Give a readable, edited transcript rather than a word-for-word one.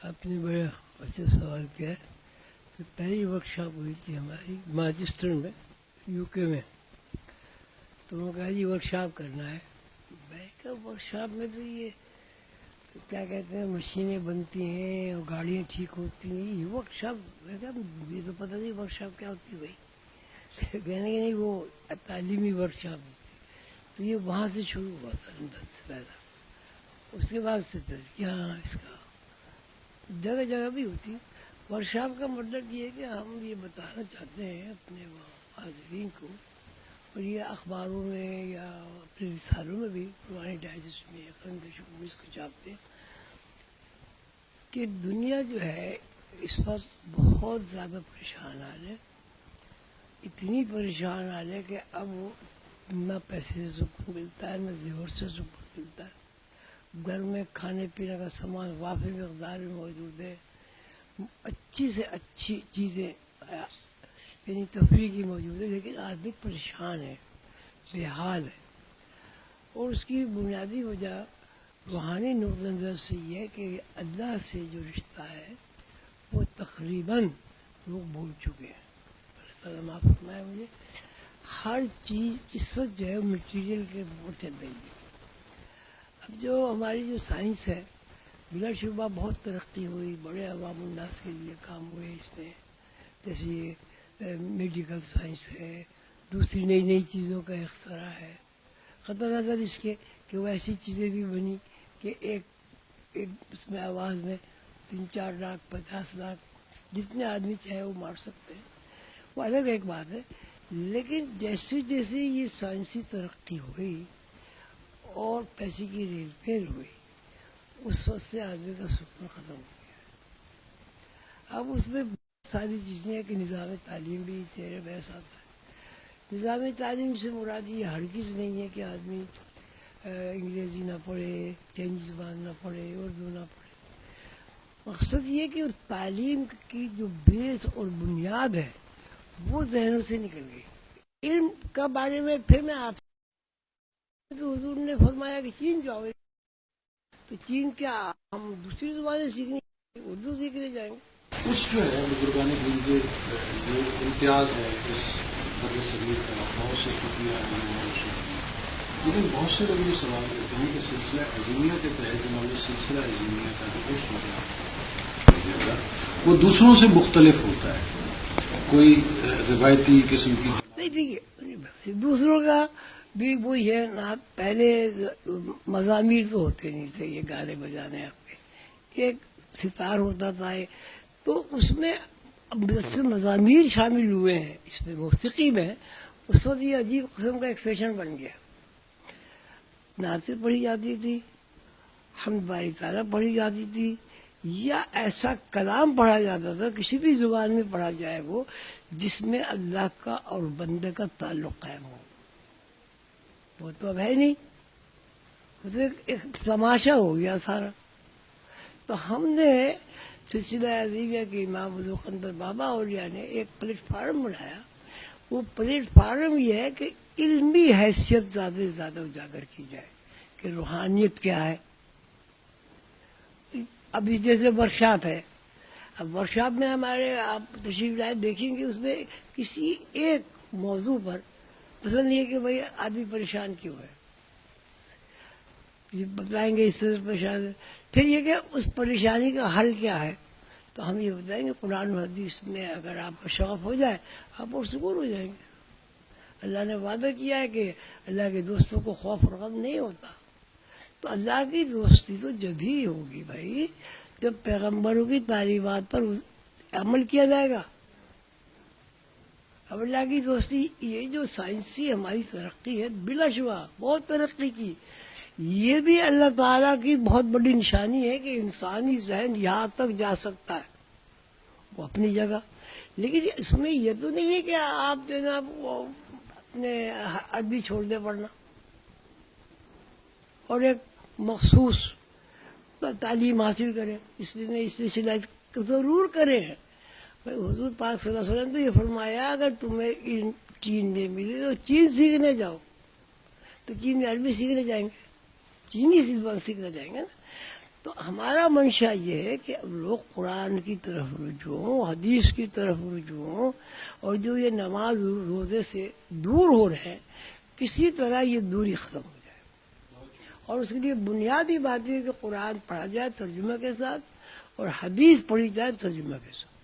آپ نے بڑا اچھا سوال کیا ہے کہ پہلی ورکشاپ ہوئی تھی ہماری مانچسٹر میں یو کے میں، تو انہوں نے کہا جی ورکشاپ کرنا ہے. میں کہا ورکشاپ میں تو یہ کیا کہتے ہیں مشینیں بنتی ہیں اور گاڑیاں ٹھیک ہوتی ہیں، یہ ورکشاپ. میں کہا یہ تو پتہ نہیں ورکشاپ کیا ہوتی ہے بھائی. کہنے کہ نہیں وہ تعلیمی ورکشاپ ہوتی. تو یہ وہاں سے شروع ہوا تھا اندر سے پیدا. اس کے بعد سے پھر کہ ہاں اس کا جگہ جگہ بھی ہوتی ہے. ورکشاپ کا مطلب یہ ہے کہ ہم یہ بتانا چاہتے ہیں اپنے حاضرین کو، اور یہ اخباروں میں یا اپنے رسالوں میں بھی پرانی ڈائجسٹ میں یا خندشوں میں اس کو چھاپتے ہیں کہ دنیا جو ہے اس وقت بہت زیادہ پریشان حال ہے. اتنی پریشان حال ہے کہ اب نہ پیسے سے سکون ملتا ہے، نہ زیور سے سکون ملتا ہے. گھر میں کھانے پینے کا سامان وافر مقدار میں موجود ہے، اچھی سے اچھی چیزیں یعنی تفریح کی موجود ہے، لیکن آدمی پریشان ہے، بے حال ہے. اور اس کی بنیادی وجہ روحانی نقطہ نظر سے یہ ہے کہ اللہ سے جو رشتہ ہے وہ تقریباً لوگ بھول چکے ہیں. اللہ تعالیٰ معاف فرمائے مجھے. ہر چیز اس وقت جو ہے مٹیریل کے طور چل رہی ہے. اب جو ہماری جو سائنس ہے بلا شبہ بہت ترقی ہوئی، بڑے عوام الناس کے لیے کام ہوئے اس میں، جیسے یہ میڈیکل سائنس ہے، دوسری نئی نئی چیزوں کا اختراع ہے. قطع نظر اس کے کہ وہ ایسی چیزیں بھی بنی کہ ایک اس میں آواز میں 3-4 لاکھ 50 لاکھ جتنے آدمی چاہے وہ مار سکتے ہیں. وہ الگ ایک بات ہے. لیکن جیسے جیسے یہ سائنسی ترقی ہوئی اور پیسے کی ریل پھیل ہوئی، اس وقت سے آدمی کا سکون ختم ہو گیا. اب اس میں بہت ساری چیزیں ہیں کہ نظام تعلیم بھی چہرے بحث آتا ہے. نظام تعلیم سے مراد یہ ہرگز نہیں ہے کہ آدمی انگریزی نہ پڑھے، چینی زبان نہ پڑھے، اردو نہ پڑھے. مقصد یہ کہ تعلیم کی جو بیس اور بنیاد ہے وہ ذہنوں سے نکل گئی. علم کا بارے میں پھر میں آپ سے کہ حضور نے فرمایا کہ چین جاؤ، تو چین کیا ہم دوسری زبانیں سیکھنے اردو سیکھنے جائیں گے؟ اس جو ہے بزرگان دین کے جو امتیاز ہے اس بر صغیر کا، بہت سے شکریہ ہیں، لیکن بہت سے لوگ یہ سوال کرتے ہیں کہ سلسلہ عظیمیہ کے تحت انہوں نے سلسلہ عظیمیہ کا جو اس مذہب وہ دوسروں سے مختلف ہوتا ہے. کوئی روایتی قسم کی نہیں دیکھیے دوسروں کا بھی وہی ہے نا. پہلے مضامیر تو ہوتے نہیں تھے یہ گانے بجانے آپ کے، ایک ستار ہوتا تھا تو اس میں مضامیر شامل ہوئے ہیں اس میں موسیقی میں. اس وقت یہ عجیب قسم کا ایک فیشن بن گیا. نعتیں پڑھی جاتی تھی، حمد باری تعالیٰ پڑھی جاتی تھی، یا ایسا کلام پڑھا جاتا تھا کسی بھی زبان میں پڑھا جائے وہ جس میں اللہ کا اور بندے کا تعلق قائم ہو. وہ تو اب ہے نہیں، وہ تو ایک تماشا ہو گیا سارا. تو ہم نے سلسلہ عظیمیہ کے امام حضور قندر بابا اولیاء نے ایک پلیٹ فارم بنایا. وہ پلیٹ فارم یہ ہے کہ علمی حیثیت زیادہ سے زیادہ اجاگر کی جائے کہ روحانیت کیا ہے. اب اس جیسے ورکشاپ ہے، اب ورکشاپ میں ہمارے آپ تشریف لائے دیکھیں گے اس میں کسی ایک موضوع پر پسند نہیں ہے کہ بھائی آدمی پریشان کیوں ہے، یہ بتائیں گے اس طرح پریشان ہے. پھر یہ کہ اس پریشانی کا حل کیا ہے تو ہم یہ بتائیں گے قرآن و حدیث میں اگر آپ کا شوق ہو جائے آپ پرسکون ہو جائیں گے. اللہ نے وعدہ کیا ہے کہ اللہ کے دوستوں کو خوف اور غم نہیں ہوتا. تو اللہ کی دوستی تو جب ہی ہوگی بھائی جب پیغمبروں کی تعلیمات پر عمل کیا جائے گا. اب اللہ کی دوستی یہ جو سائنسی ہماری ترقی ہے بلا شبہ بہت ترقی کی، یہ بھی اللہ تعالیٰ کی بہت بڑی نشانی ہے کہ انسانی ذہن یہاں تک جا سکتا ہے وہ اپنی جگہ. لیکن اس میں یہ تو نہیں ہے کہ آپ جناب وہ اپنے عربی چھوڑ دیں پڑھنا اور ایک مخصوص تعلیم حاصل کریں. اس لیے اس سلسلہ ضرور کریں. حضور پاک صلی اللہ علیہ وسلم تو یہ فرمایا اگر تمہیں علم چین میں ملے تو چین سیکھنے جاؤ. تو چین میں عربی سیکھنے جائیں گے، چینی زبان سیکھنے جائیں گے نا. تو تو ہمارا منشا یہ ہے کہ اب لوگ قرآن کی طرف رجوع ہوں، حدیث کی طرف رجوع ہوں، اور جو یہ نماز روزے سے دور ہو رہے ہیں کسی طرح یہ دوری ختم ہو جائے. اور اس کے لیے بنیادی بات یہ ہے کہ قرآن پڑھا جائے ترجمہ کے ساتھ اور حدیث پڑھی جائے ترجمہ کے ساتھ.